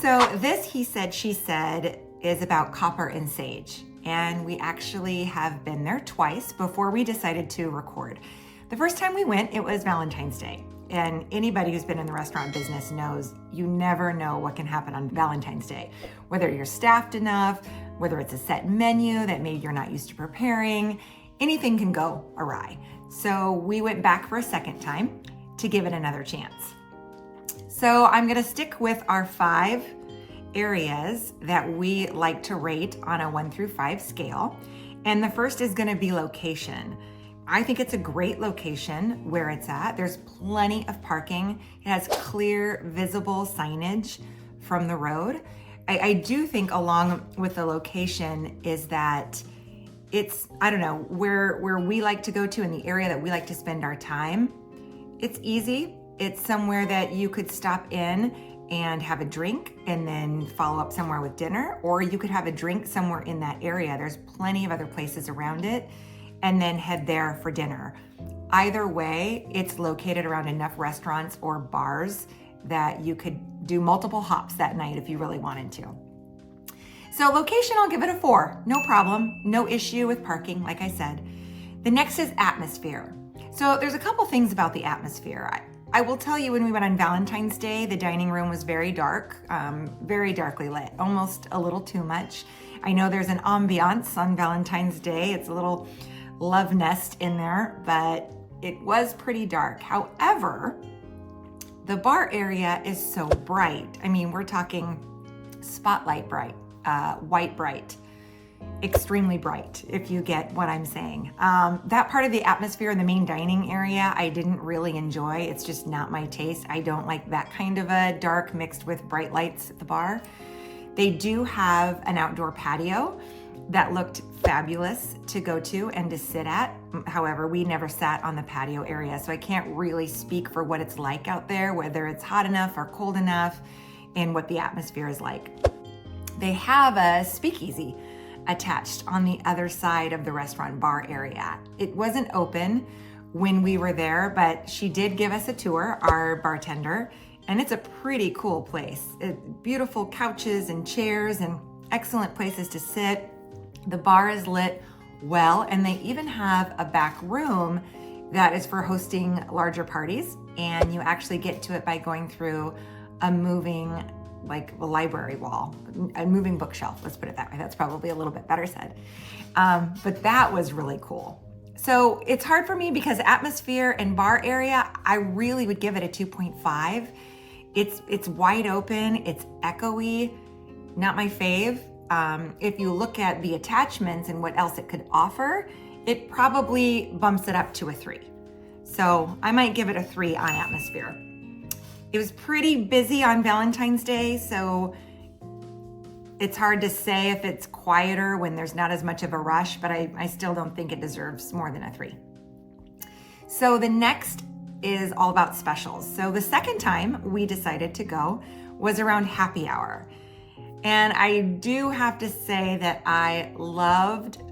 So this He Said, She Said is about copper and sage. And we actually have been there twice before we decided to record. The first time we went, it was Valentine's Day. And anybody who's been in the restaurant business knows you never know what can happen on Valentine's Day. Whether you're staffed enough, whether it's a set menu that maybe you're not used to preparing, anything can go awry. So we went back for a second time to give it another chance. So I'm gonna stick with our 5 areas that we like to rate on a 1 through 5 scale. And the first is gonna be location. I think it's a great location where it's at. There's plenty of parking. It has clear, visible signage from the road. I do think along with the location is that it's, I don't know, where we like to go to in the area that we like to spend our time. It's easy. It's somewhere that you could stop in and have a drink and then follow up somewhere with dinner, or you could have a drink somewhere in that area. There's plenty of other places around it, and then head there for dinner. Either way, it's located around enough restaurants or bars that you could do multiple hops that night if you really wanted to. So location, I'll give it a 4. No problem, no issue with parking, like I said. The next is atmosphere. So there's a couple things about the atmosphere. I will tell you, when we went on Valentine's Day, the dining room was very dark, very darkly lit, almost a little too much. I know there's an ambiance on Valentine's Day. It's a little love nest in there, but it was pretty dark. However, the bar area is so bright. I mean, we're talking spotlight bright, white bright, extremely bright, if you get what I'm saying. That part of the atmosphere in the main dining area, I didn't really enjoy. It's just not my taste. I don't like that kind of a dark mixed with bright lights at the bar. They do have an outdoor patio that looked fabulous to go to and to sit at. However, we never sat on the patio area, so I can't really speak for what it's like out there, whether it's hot enough or cold enough, and what the atmosphere is like. They have a speakeasy attached on the other side of the restaurant bar area. It wasn't open when we were there, but she did give us a tour, our bartender, and it's a pretty cool place. Beautiful couches and chairs and excellent places to sit. The bar is lit well, and they even have a back room that is for hosting larger parties, and you actually get to it by going through a moving, like a library wall, a moving bookshelf, let's put it that way. That's probably a little bit better said. But that was really cool. So it's hard for me because atmosphere and bar area, I really would give it a 2.5. It's wide open, it's echoey, not my fave. If you look at the attachments and what else it could offer, it probably bumps it up to a 3. So I might give it a 3 on atmosphere. It was pretty busy on Valentine's Day, so it's hard to say if it's quieter when there's not as much of a rush, but I still don't think it deserves more than a 3. So the next is all about specials. So the second time we decided to go was around happy hour. And I do have to say that I loved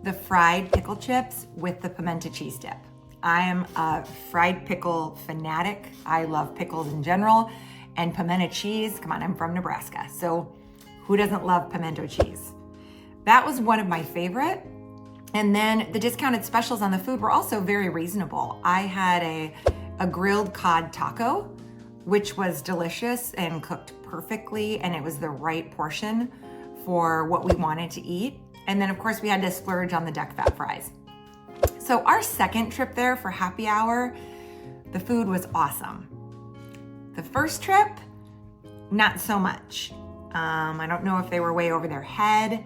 the fried pickle chips with the pimento cheese dip. I am a fried pickle fanatic. I love pickles in general, and pimento cheese, come on, I'm from Nebraska. So who doesn't love pimento cheese? That was one of my favorite. And then the discounted specials on the food were also very reasonable. I had a grilled cod taco, which was delicious and cooked perfectly, and it was the right portion for what we wanted to eat. And then of course we had to splurge on the duck fat fries. So our second trip there for happy hour, the food was awesome. The first trip, not so much. I don't know if they were way over their head.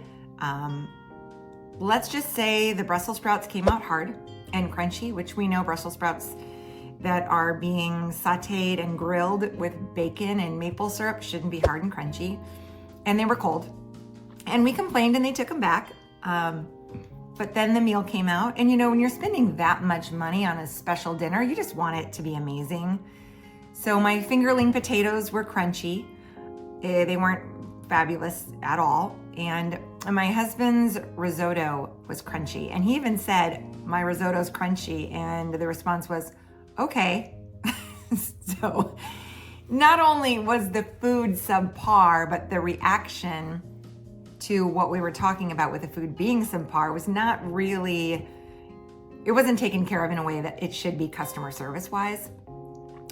Let's just say the Brussels sprouts came out hard and crunchy, which we know Brussels sprouts that are being sauteed and grilled with bacon and maple syrup shouldn't be hard and crunchy. And they were cold. And we complained and they took them back. But then the meal came out. And you know, when you're spending that much money on a special dinner, you just want it to be amazing. So my fingerling potatoes were crunchy. They weren't fabulous at all. And my husband's risotto was crunchy. And he even said, my risotto's crunchy. And the response was, okay. So not only was the food subpar, but the reaction to what we were talking about with the food being subpar was not really, it wasn't taken care of in a way that it should be customer service wise.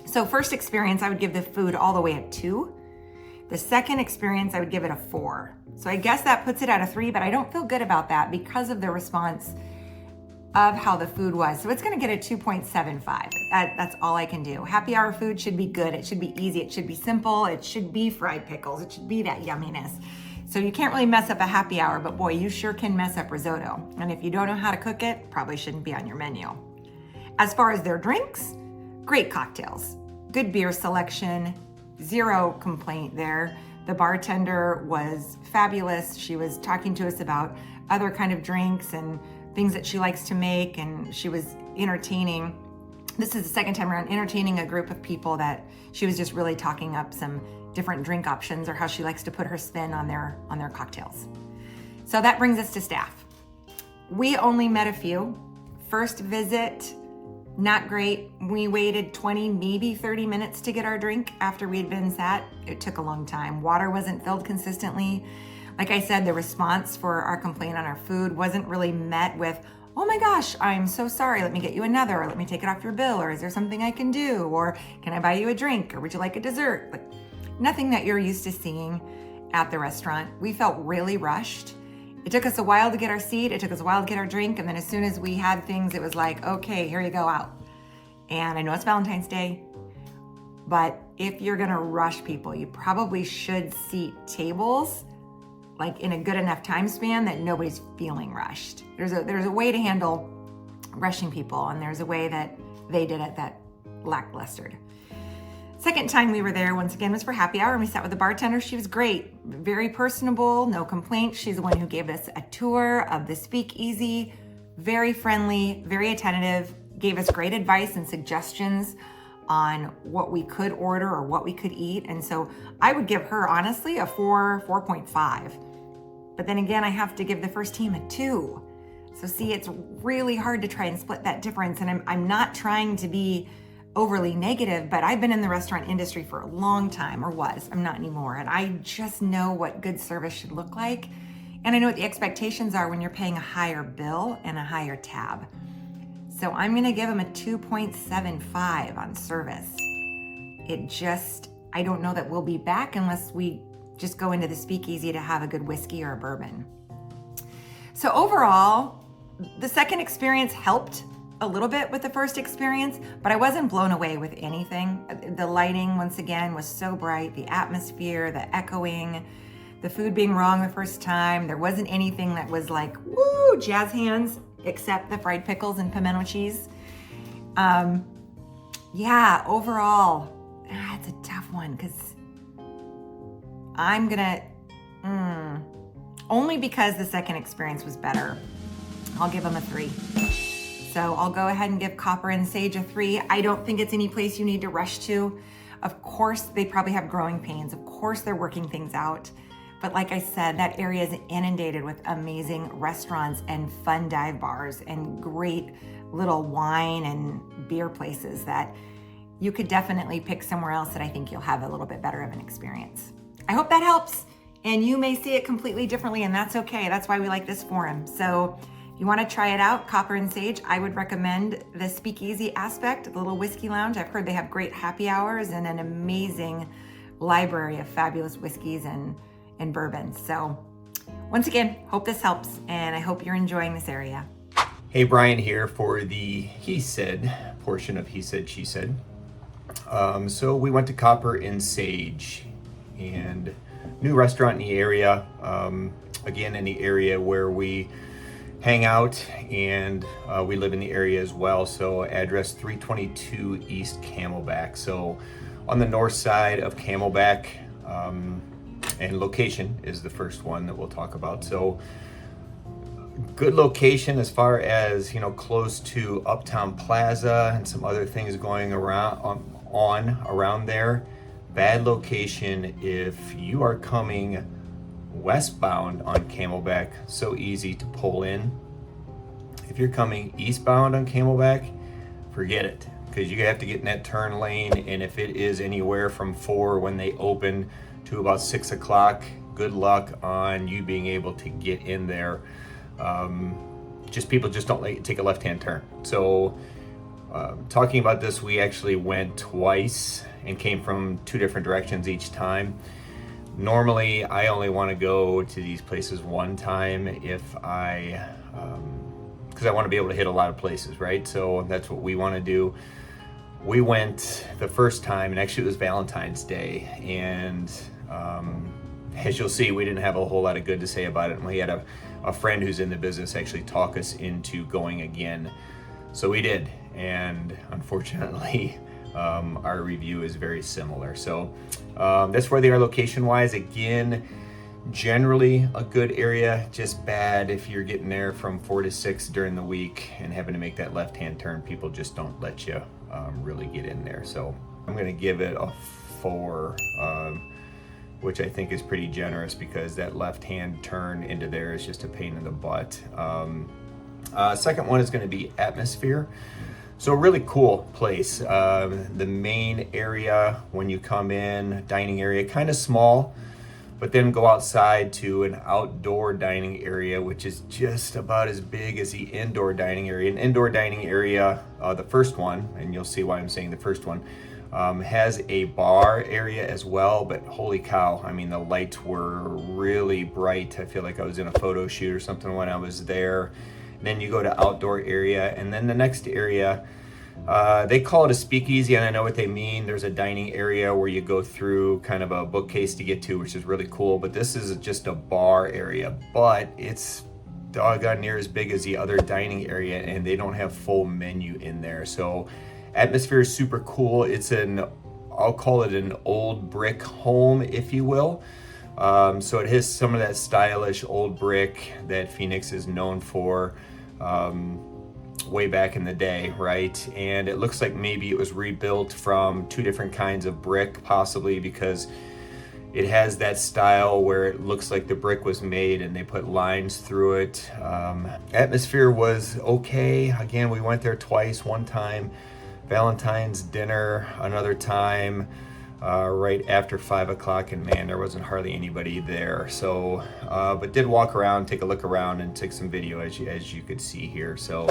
So first experience, I would give the food all the way at 2. The second experience, I would give it a 4. So I guess that puts it at a 3, but I don't feel good about that because of the response of how the food was. So it's gonna get a 2.75. That's all I can do. Happy hour food should be good. It should be easy. It should be simple. It should be fried pickles. It should be that yumminess. So you can't really mess up a happy hour, but boy, you sure can mess up risotto. And if you don't know how to cook it, probably shouldn't be on your menu. As far as their drinks, great cocktails, good beer selection, 0 complaint there. The bartender was fabulous. She was talking to us about other kind of drinks and things that she likes to make, and she was entertaining. This is the second time around entertaining a group of people that she was just really talking up some different drink options or how she likes to put her spin on their cocktails. So that brings us to staff. We only met a few. First visit, not great. We waited 20, maybe 30 minutes to get our drink after we had been sat. It took a long time. Water wasn't filled consistently. Like I said, the response for our complaint on our food wasn't really met with, oh my gosh, I'm so sorry, let me get you another, or let me take it off your bill, or is there something I can do, or can I buy you a drink, or would you like a dessert? Like, nothing that you're used to seeing at the restaurant. We felt really rushed. It took us a while to get our seat, it took us a while to get our drink, and then as soon as we had things, it was like, okay, here you go out. And I know it's Valentine's Day, but if you're gonna rush people, you probably should seat tables like in a good enough time span that nobody's feeling rushed. There's a way to handle rushing people, and there's a way that they did it that lacklustered. Second time we were there, once again, was for happy hour, and we sat with the bartender. She was great, very personable, no complaints. She's the one who gave us a tour of the speakeasy, very friendly, very attentive, gave us great advice and suggestions on what we could order or what we could eat. And so I would give her, honestly, a 4.5. But then again, I have to give the first team a 2. So see, it's really hard to try and split that difference. And I'm not trying to be overly negative, but I've been in the restaurant industry for a long time, or was. I'm not anymore. And I just know what good service should look like. And I know what the expectations are when you're paying a higher bill and a higher tab. So I'm gonna give them a 2.75 on service. I don't know that we'll be back unless we just go into the speakeasy to have a good whiskey or a bourbon. So overall, the second experience helped a little bit with the first experience, but I wasn't blown away with anything. The lighting, once again, was so bright, the atmosphere, the echoing, the food being wrong the first time. There wasn't anything that was like, woo, jazz hands, except the fried pickles and pimento cheese. Yeah, overall, it's a tough one because I'm gonna, only because the second experience was better, I'll give them a 3. So I'll go ahead and give Copper and Sage a 3. I don't think it's any place you need to rush to. Of course, they probably have growing pains. Of course, they're working things out. But like I said, that area is inundated with amazing restaurants and fun dive bars and great little wine and beer places that you could definitely pick somewhere else that I think you'll have a little bit better of an experience. I hope that helps. And you may see it completely differently, and that's okay. That's why we like this forum. So if you want to try it out, Copper and Sage, I would recommend the speakeasy aspect, the little whiskey lounge. I've heard they have great happy hours and an amazing library of fabulous whiskeys and bourbons. So once again, hope this helps, and I hope you're enjoying this area. Hey, Brian here for the He Said portion of He Said, She Said. So we went to Copper and Sage, and new restaurant in the area, again in the area where we hang out, and we live in the area as well. So address 322 East Camelback, so on the north side of Camelback, and location is the first one that we'll talk about. So good location as far as, close to Uptown Plaza and some other things going around there. Bad location if you are coming westbound on Camelback, so easy to pull in. If you're coming eastbound on Camelback, forget it. because you have to get in that turn lane, and if it is anywhere from 4 when they open to about 6 o'clock, good luck on you being able to get in there. Just people just don't like take a left-hand turn. So talking about this, we actually went twice and came from 2 different directions each time. Normally, I only want to go to these places one time if because I want to be able to hit a lot of places, right? So that's what we want to do. We went the first time, and actually it was Valentine's Day, and as you'll see, we didn't have a whole lot of good to say about it. And we had a friend who's in the business actually talk us into going again. So we did, and unfortunately, our review is very similar. So that's where they are location-wise. Again, generally a good area, just bad if you're getting there from 4 to 6 during the week and having to make that left-hand turn. People just don't let you really get in there. So I'm going to give it a 4, which I think is pretty generous because that left-hand turn into there is just a pain in the butt. Second one is going to be Atmosphere. So a really cool place. The main area when you come in, dining area, kind of small, but then go outside to an outdoor dining area, which is just about as big as the indoor dining area. An indoor dining area, the first one, and you'll see why I'm saying the first one, has a bar area as well, but holy cow, I mean, the lights were really bright. I feel like I was in a photo shoot or something when I was there. And then you go to outdoor area, and then the next area, they call it a speakeasy, and I know what they mean. There's a dining area where you go through kind of a bookcase to get to, which is really cool, but this is just a bar area, but it's doggone near as big as the other dining area, and they don't have full menu in there. So Atmosphere is super cool. It's I'll call it an old brick home, if you will. So it has some of that stylish old brick that Phoenix is known for. Way back in the day, right? And it looks like maybe it was rebuilt from 2 different kinds of brick, possibly because it has that style where it looks like the brick was made and they put lines through it. Atmosphere was okay. Again, we went there twice. One time Valentine's dinner, another time right after 5 o'clock, and man, there wasn't hardly anybody there. So but did walk around, take a look around, and take some video as you could see here. So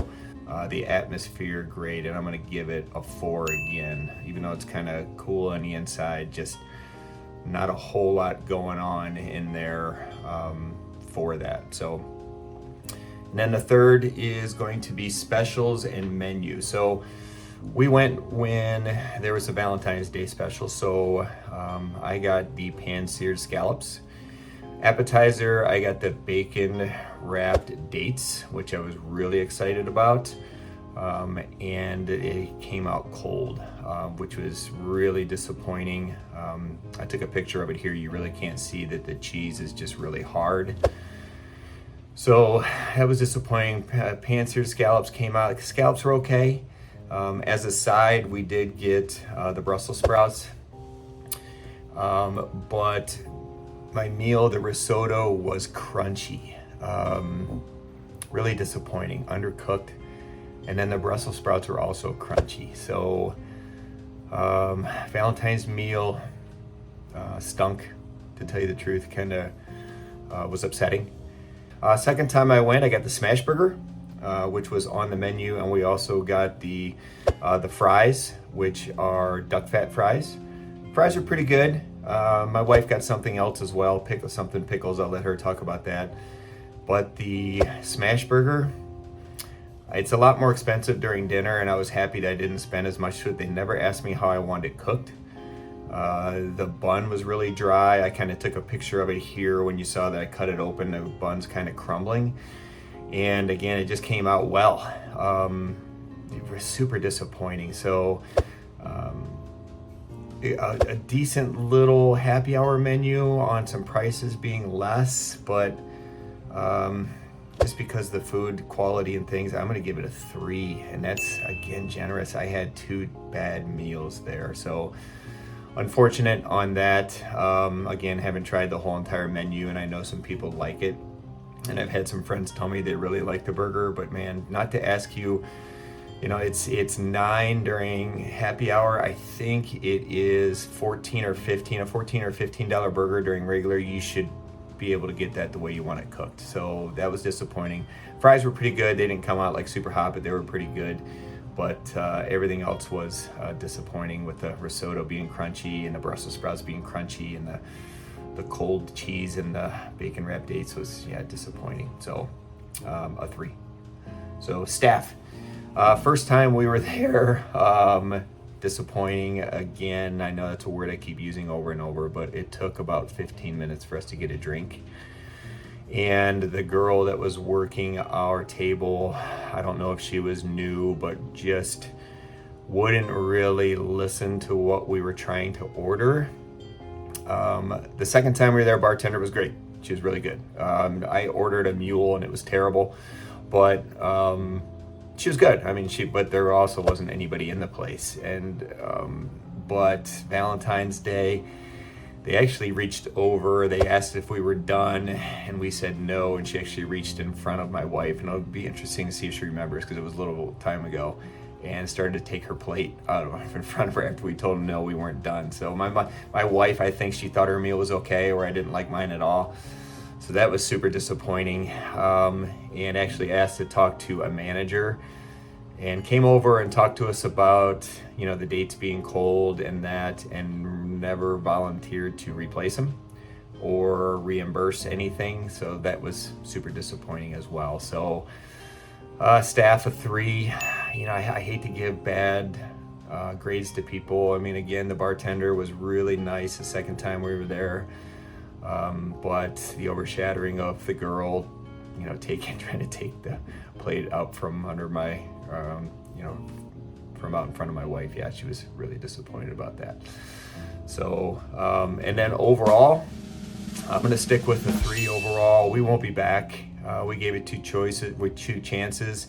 the Atmosphere, great, and I'm going to give it a 4 again, even though it's kind of cool on the inside. Just not a whole lot going on in there for that. So, and then the third is going to be specials and menu. So we went when there was a Valentine's Day special. So I got the pan-seared scallops. Appetizer, I got the bacon wrapped dates, which I was really excited about. And it came out cold, which was really disappointing. I took a picture of it here. You really can't see that the cheese is just really hard. So that was disappointing. Pan-seared scallops came out. The scallops were okay. As a side, we did get the Brussels sprouts. But my meal, the risotto, was crunchy. Really disappointing, undercooked. And then the Brussels sprouts were also crunchy. So Valentine's meal stunk, to tell you the truth. Kind of was upsetting. Second time I went, I got the smash burger, which was on the menu, and we also got the fries, which are duck fat fries. Fries are pretty good. My wife got something else as well, pickles. I'll let her talk about that. But the smash burger, it's a lot more expensive during dinner, and I was happy that I didn't spend as much. They never asked me how I wanted it cooked. The bun was really dry. I kind of took a picture of it here when you saw that I cut it open. The bun's kind of crumbling. And again, it just came out well. It was super disappointing. So a decent little happy hour menu on some prices being less, but just because the food quality and things, I'm going to give it a 3, and that's again generous. I had 2 bad meals there, so unfortunate on that. Again, haven't tried the whole entire menu, and I know some people like it, and I've had some friends tell me they really like the burger. But man, not to ask you It's 9 during happy hour. I think it is 14 or 15, a $14 or $15 burger during regular. You should be able to get that the way you want it cooked. So that was disappointing. Fries were pretty good. They didn't come out like super hot, but they were pretty good. But everything else was disappointing, with the risotto being crunchy and the Brussels sprouts being crunchy, and the cold cheese and the bacon wrapped dates was disappointing. So a 3. So staff. First time we were there, disappointing again. I know that's a word I keep using over and over, but it took about 15 minutes for us to get a drink. And the girl that was working our table, I don't know if she was new, but just wouldn't really listen to what we were trying to order. The second time we were there, bartender was great. She was really good. I ordered a mule and it was terrible, but she was good. I mean, but there also wasn't anybody in the place. And but Valentine's Day, they actually reached over. They asked if we were done, and we said no. And she actually reached in front of my wife, and it'll be interesting to see if she remembers, because it was a little time ago, and started to take her plate out of in front of her after we told her no, we weren't done. So my wife, I think she thought her meal was okay, or I didn't like mine at all. So that was super disappointing, and actually asked to talk to a manager, and came over and talked to us about, the dates being cold and that, and never volunteered to replace them or reimburse anything. So that was super disappointing as well. So staff a 3. I hate to give bad grades to people. I mean, again, the bartender was really nice the second time we were there. But the overshadowing of the girl, trying to take the plate up from under my, from out in front of my wife. Yeah, she was really disappointed about that. So, and then overall, I'm going to stick with the 3 overall. We won't be back. We gave it 2 chances.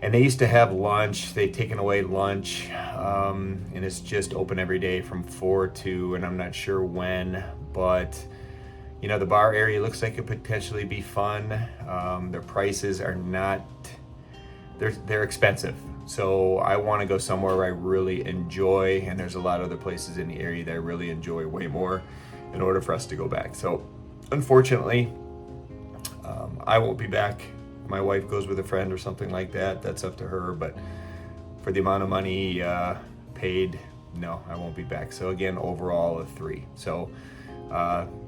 And they used to have lunch. They've taken away lunch, and it's just open every day from 4 to, and I'm not sure when, but the bar area looks like it could potentially be fun. Their prices are not, they're expensive. So I want to go somewhere where I really enjoy, and there's a lot of other places in the area that I really enjoy way more in order for us to go back. So unfortunately, I won't be back. My wife goes with a friend or something like that. That's up to her. But for the amount of money paid, no, I won't be back. So again, overall a 3. So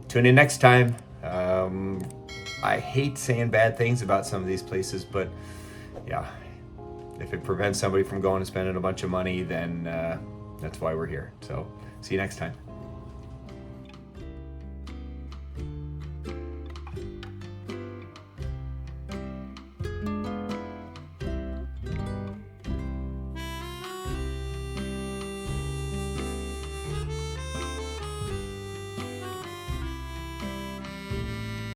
tune in next time. I hate saying bad things about some of these places, but yeah, if it prevents somebody from going and spending a bunch of money, then that's why we're here. So see you next time.